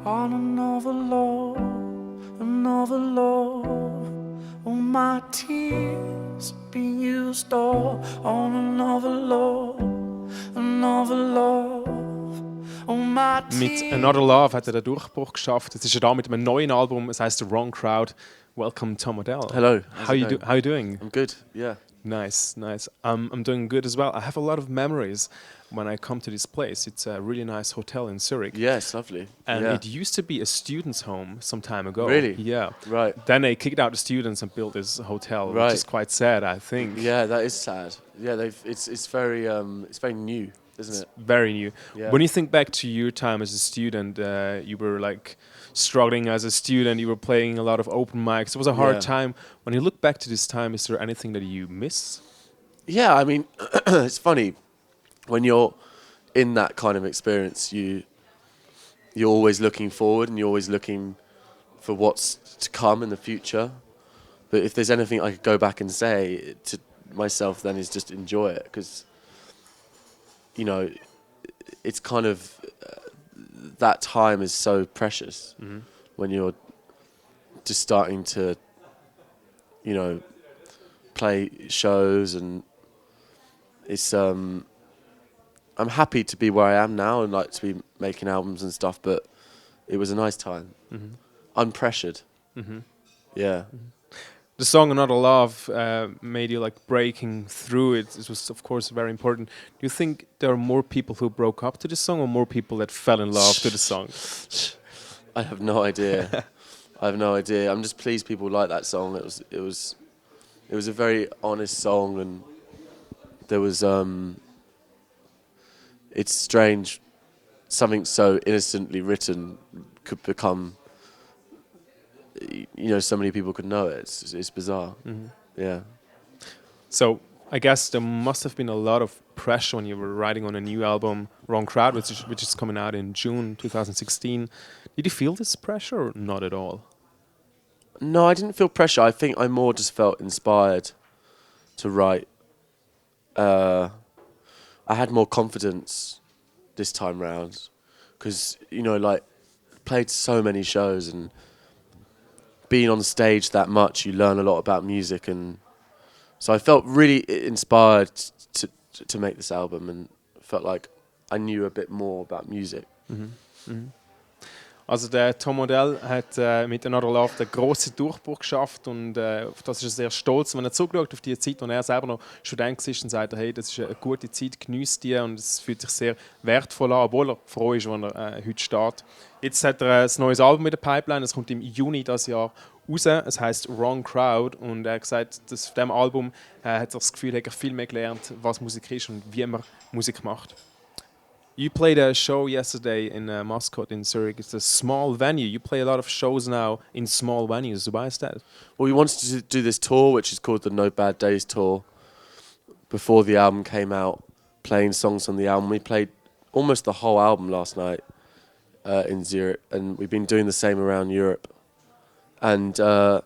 on another love, another love. All my tears being used all on another love, another love. All my Mit tears. Another Love hat er den Durchbruch geschafft. Jetzt ist er da mit einem neuen Album, es heißt The Wrong Crowd. Welcome, Tom Odell. Hello. How you doing? I'm good. Yeah. Nice. I'm doing good as well. I have a lot of memories when I come to this place. It's a really nice hotel in Zurich. Yeah, it's lovely. And yeah. it used to be a student's home some time ago. Really? Yeah. Right. Then they kicked out the students and built this hotel, Right. which is quite sad, I think. Yeah, that is sad. Yeah, it's very new, isn't it? Very new. Yeah. When you think back to your time as a student, you were like struggling as a student, you were playing a lot of open mics. It was a hard time. When you look back to this time, is there anything that you miss? Yeah, I mean, it's funny when you're in that kind of experience. You're always looking forward, and you're always looking for what's to come in the future. But if there's anything I could go back and say to myself, then is just enjoy it, because you know, it's kind of that time is so precious when you're just starting to, you know, play shows, and it's I'm happy to be where I am now and like to be making albums and stuff, but it was a nice time, unpressured. Yeah. The song Another Love made you like breaking through it. It was, of course, very important. Do you think there are more people who broke up to this song, or more people that fell in love to the song? I have no idea. I have no idea. I'm just pleased people like that song. It was a very honest song, and there was it's strange something so innocently written could become, you know, so many people could know it. It's bizarre. Yeah. So I guess there must have been a lot of pressure when you were writing on a new album, Wrong Crowd, which is coming out in June 2016. Did you feel this pressure or not at all? No, I didn't feel pressure. I think I more just felt inspired to write. I had more confidence this time round because, you know, like, played so many shows, and being on stage that much, you learn a lot about music, and so I felt really inspired to make this album, and felt like I knew a bit more about music. Also der Tom Odell hat mit Another Love den grossen Durchbruch geschafft, und auf das ist er sehr stolz. Wenn er zurückschaut auf die Zeit, als er selber noch Student war, und sagt er, hey, das ist eine gute Zeit, genießt die, und es fühlt sich sehr wertvoll an, obwohl er froh ist, wenn er heute steht. Jetzt hat er ein neues Album in der Pipeline, es kommt im Juni dieses Jahr raus, es heisst Wrong Crowd, und er hat gesagt, dass auf diesem Album hat er das Gefühl, hat er viel mehr gelernt, was Musik ist und wie man Musik macht. You played a show yesterday in Moscow, in Zurich. It's a small venue. You play a lot of shows now in small venues. Why is that? Well, we wanted to do this tour, which is called the No Bad Days Tour, before the album came out, playing songs on the album. We played almost the whole album last night in Zurich, and we've been doing the same around Europe. And I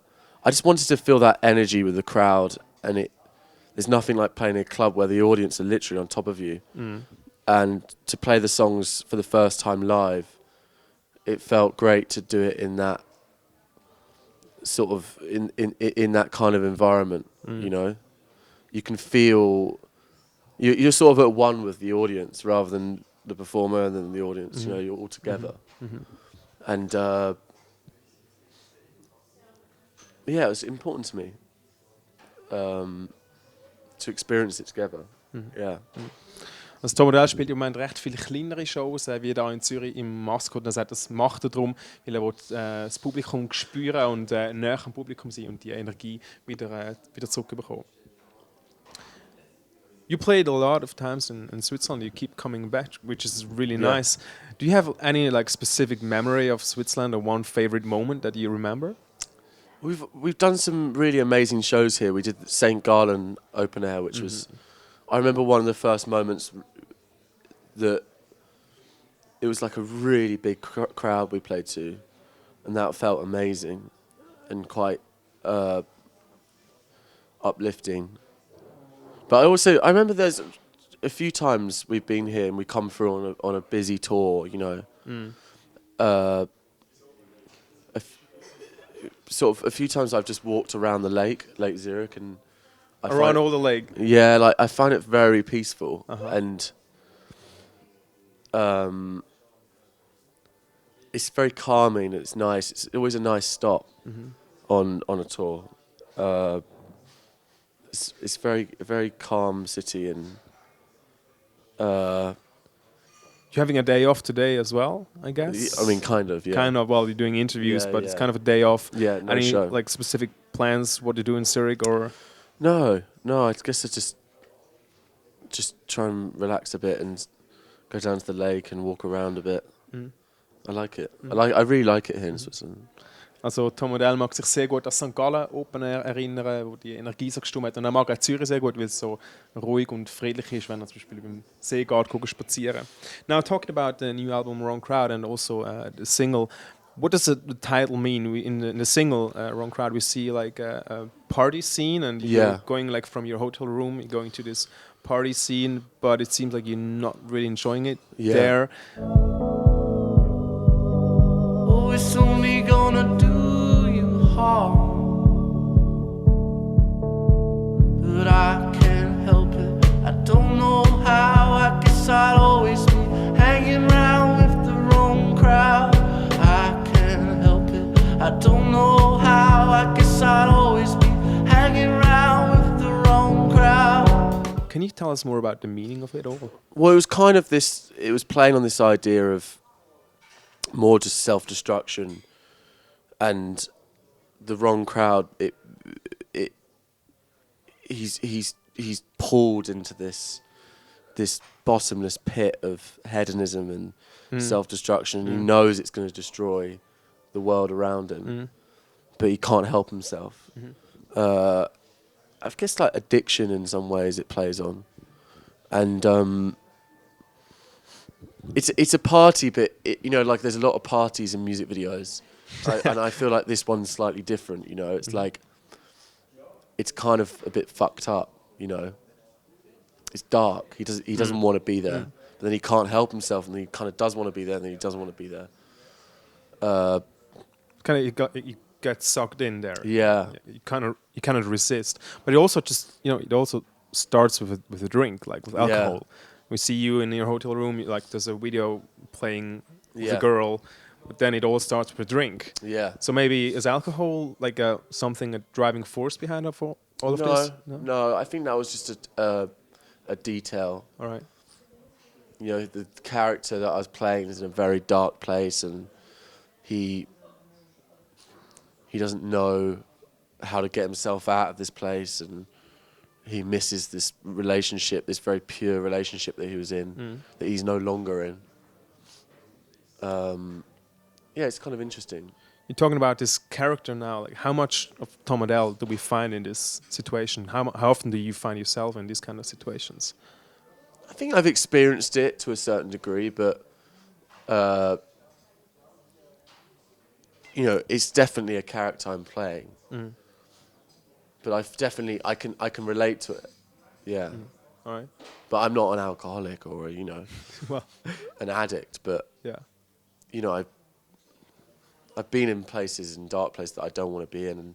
just wanted to feel that energy with the crowd, and there's nothing like playing a club where the audience are literally on top of you. And to play the songs for the first time live, it felt great to do it in that sort of in that kind of environment. You know, you can feel you're sort of at one with the audience rather than the performer and then the audience. You know, you're all together. And yeah, it was important to me to experience it together. Yeah. Also Tom Odell spielt im Moment recht viele kleinere Shows, wie hier in Zürich im Mascot. Er sagt, das macht er darum, weil er will, das Publikum spüren und näher am Publikum sein und die Energie wieder zurückbekommen. You played a lot of times in Switzerland. You keep coming back, which is really nice. Do you have any like specific memory of Switzerland or one favorite moment that you remember? We've done some really amazing shows here. We did the St. Gallen open air, which was... I remember one of the first moments that it was like a really big crowd we played to, and that felt amazing and quite uplifting. But I remember there's a few times we've been here and we come through on a busy tour, you know, sort of a few times I've just walked around the Lake Zurich, and I Around find, all the lake. yeah, like I find it very peaceful, Uh-huh. and it's very calming. It's nice. It's always a nice stop on a tour. It's a very calm city, and You're having a day off today as well, I guess. I mean, kind of, yeah. Kind of. Well, you're doing interviews, Yeah, but it's yeah. kind of a day off. Yeah, no Any show. like specific plans? What to do in Zurich or? No. I guess I just try and relax a bit and go down to the lake and walk around a bit. I like it. I really like it here in Switzerland. Also Tom Odell mag sich sehr gut an St. Gallen Open Air erinnern, wo die Energie so gestimmt hat. Und er mag auch Zürich sehr gut, weil es so ruhig und friedlich ist, wenn er zum Beispiel beim See geht, spazieren. Now talking about the new album Wrong Crowd and also the single, what does the title mean? In the single Wrong Crowd we see like a party scene, and you're going like from your hotel room, you're going to this party scene, but it seems like you're not really enjoying it there. Oh, it's only gonna do you harm, but I can't help it. I don't know how. I guess I'll always be hanging around with the wrong crowd. I can't help it. I don't know how. I guess I'll always be hanging around with the wrong crowd. Can you tell us more about the meaning of it all? Well, it was kind of this. It was playing on this idea of more just self-destruction, and the wrong crowd. He's pulled into this bottomless pit of hedonism and self-destruction. He knows it's going to destroy the world around him, but he can't help himself. I guess like addiction in some ways it plays on, and it's a party, but like there's a lot of parties in music videos, and I feel like this one's slightly different. It's like it's kind of a bit fucked up. It's dark. He doesn't want to be there, but then he can't help himself, and then he kind of does want to be there, and then he doesn't want to be there. You get sucked in there. Yeah. You cannot resist. But it also it also starts with a drink, like with alcohol. We see you in your hotel room, like there's a video playing with a girl, but then it all starts with a drink. Yeah. So maybe is alcohol like a driving force behind all of this? No, I think that was just a detail. All right. The character that I was playing is in a very dark place, and he doesn't know how to get himself out of this place, and he misses this relationship, this very pure relationship that he was in, that he's no longer in. It's kind of interesting. You're talking about this character now. Like, how much of Tom Odell do we find in this situation? How often do you find yourself in these kind of situations? I think I've experienced it to a certain degree, but it's definitely a character I'm playing. But I can relate to it. Yeah. All right. But I'm not an alcoholic or well, an addict. But yeah. I've been in places, in dark places that I don't want to be in,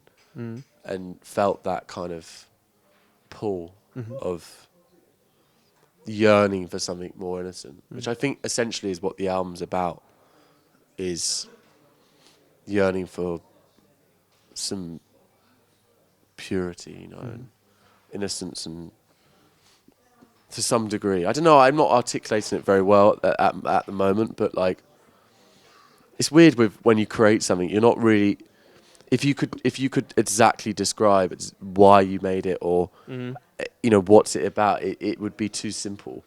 and felt that kind of pull of yearning for something more innocent, which I think essentially is what the album's about, is yearning for some purity, and innocence, and to some degree. I don't know, I'm not articulating it very well at the moment, but like, it's weird when you create something, you're not really, if you could exactly describe why you made it, or what's it about, it would be too simple.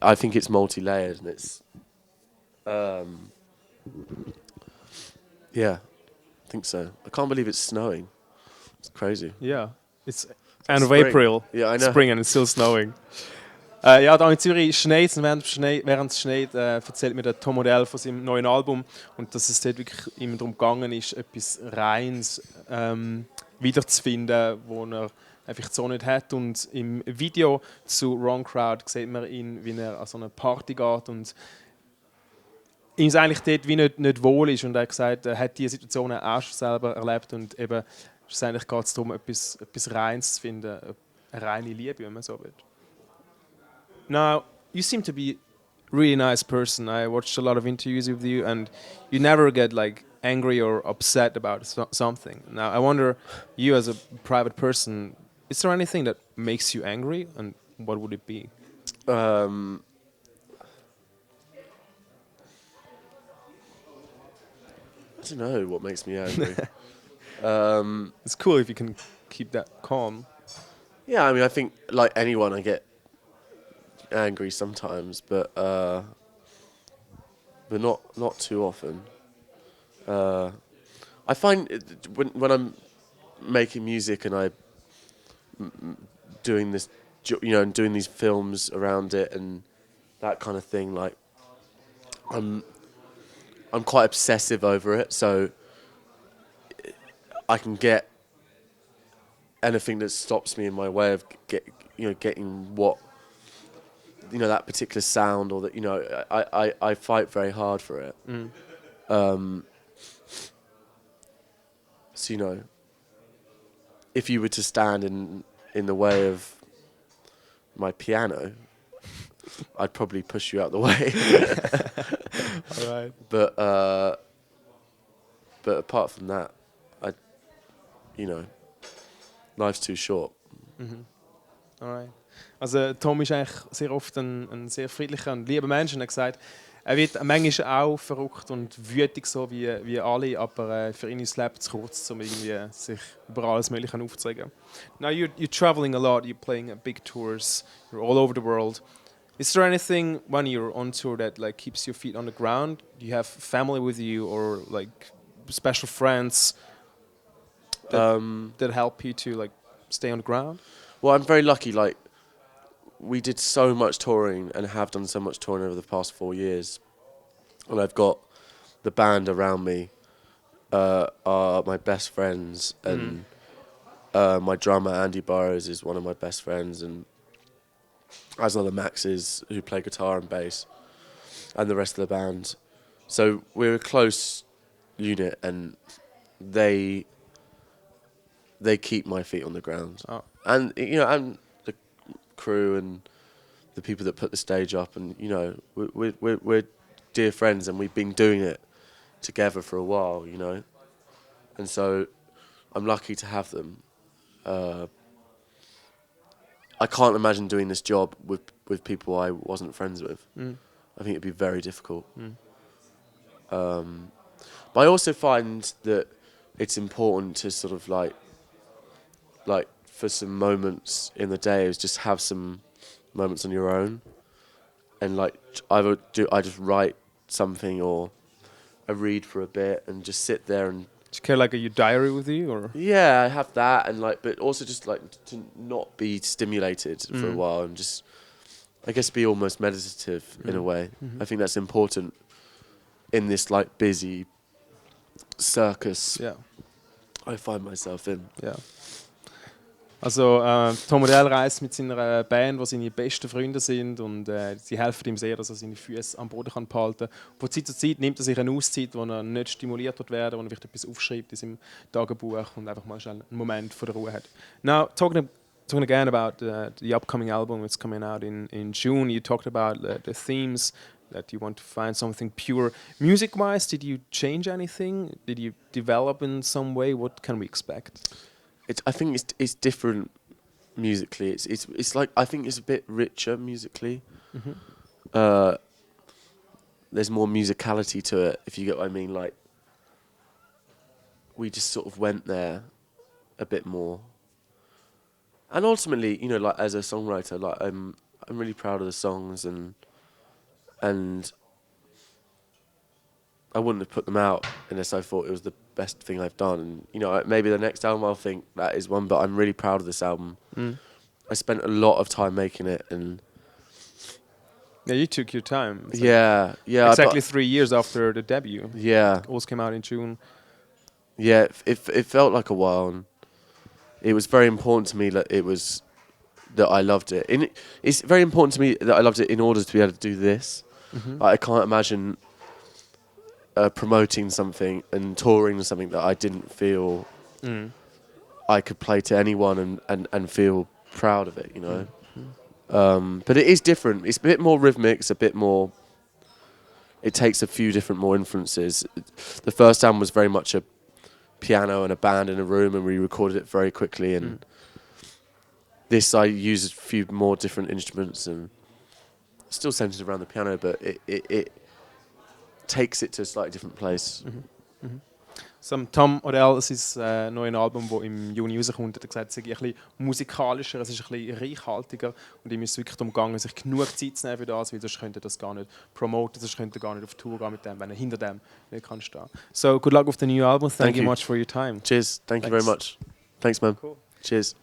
I think it's multi-layered, and it's I think so. I can't believe it's snowing. It's crazy. Yeah, it's end of spring. April. Yeah, I know. Spring and it's still snowing. Ja, da in Zürich schneit es, und während es schneit, erzählt mir der Tom Odell von seinem neuen Album, und dass es dort wirklich immer darum gegangen ist, etwas Reines wiederzufinden, wo er einfach so nicht hat. Und im Video zu Wrong Crowd sieht man ihn, wie er an so eine Party geht, und ihm eigentlich dort wie nicht wohl ist und er hat gesagt, er hat diese Situationen auch schon selber erlebt und eben schlussendlich geht es darum, etwas Reines zu finden, eine reine Liebe, wenn man so will. Now, you seem to be a really nice person. I watched a lot of interviews with you and you never get like angry or upset about something. Now, I wonder, you as a private person, is there anything that makes you angry and what would it be? I don't know what makes me angry. It's cool if you can keep that calm. Yeah, I mean, I think like anyone, I get angry sometimes, but not too often. I find when I'm making music and doing this, and doing these films around it and that kind of thing, like I'm quite obsessive over it, so I can get anything that stops me in my way of getting what that particular sound or that I fight very hard for it. So if you were to stand in the way of my piano, I'd probably push you out the way. All right. But apart from that, life's too short. Alright. Also Tom ist eigentlich sehr oft ein sehr friedlicher und lieber Mensch und er hat gesagt, er wird manchmal auch verrückt und wütig so wie alle, aber für ihn ist das Leben zu kurz, um irgendwie sich über alles Mögliche aufzuregen. Now you're traveling a lot, you're playing big tours, you're all over the world. Is there anything when you're on tour that like keeps your feet on the ground? Do you have family with you or like special friends that help you to like stay on the ground? Well, I'm very lucky. Like, we did so much touring and have done so much touring over the past 4 years, and I've got the band around me are my best friends, and my drummer Andy Burrows is one of my best friends, and as are the Maxes who play guitar and bass, and the rest of the band. So we're a close unit, and they keep my feet on the ground. Oh. And and the crew and the people that put the stage up, and we're dear friends, and we've been doing it together for a while, and so I'm lucky to have them. I can't imagine doing this job with people I wasn't friends with. I think it'd be very difficult. But I also find that it's important to sort of like for some moments in the day is just have some moments on your own, and like I just write something or I read for a bit and just sit there and. Do you carry like a diary with you or? Yeah, I have that, and but also just like to not be stimulated for a while and just, I guess, be almost meditative in a way. I think that's important in this like busy circus. Yeah. I find myself in. Ja. Also Tom Odell reist mit seiner Band, die seine besten Freunde sind, und sie helfen ihm sehr, dass er seine Füße am Boden behalten kann. Von Zeit zu Zeit nimmt er sich eine Auszeit, wo er nicht stimuliert wird werden, wo er vielleicht etwas aufschreibt in seinem Tagebuch und einfach mal schnell einen Moment von der Ruhe hat. Now, talking again about the upcoming album, it's coming out in June. You talked about the themes, that you want to find something pure. Music-wise, did you change anything? Did you develop in some way? What can we expect? I think it's different musically. It's like, I think it's a bit richer musically. There's more musicality to it, if you get what I mean. Like, we just sort of went there a bit more. And ultimately, like as a songwriter, like I'm really proud of the songs, and I wouldn't have put them out unless I thought it was the best thing I've done. And maybe the next album I'll think that is one, but I'm really proud of this album. I spent a lot of time making it, and yeah, you took your time. It's yeah. exactly 3 years after the debut. Yeah, It all came out in June. yeah. It felt like a while, and it was very important to me that I loved it. And it's very important to me that I loved it in order to be able to do this. I can't imagine promoting something and touring something that I didn't feel I could play to anyone and feel proud of it, you know. But it is different. It's a bit more rhythmic. It's a bit more. It takes a few different more influences. The first album was very much a piano and a band in a room, and we recorded it very quickly. And this, I used a few more different instruments and still centered around the piano, but it takes it to a slightly different place. Tom Odell, sein neues Album, das im Juni rauskommt, hat gesagt, es sei ein bisschen musikalischer, es ist ein bisschen reichhaltiger und ihm ist es wirklich darum gegangen, sich genug Zeit zu nehmen für das, weil sonst könnte er das gar nicht promoten, sonst könnte er gar nicht auf Tour gehen mit dem, wenn er hinter dem nicht kann stehen. So, good luck with the new album. Thank you much for your time. Cheers. Thank you very much. Thanks, man. Cool. Cheers.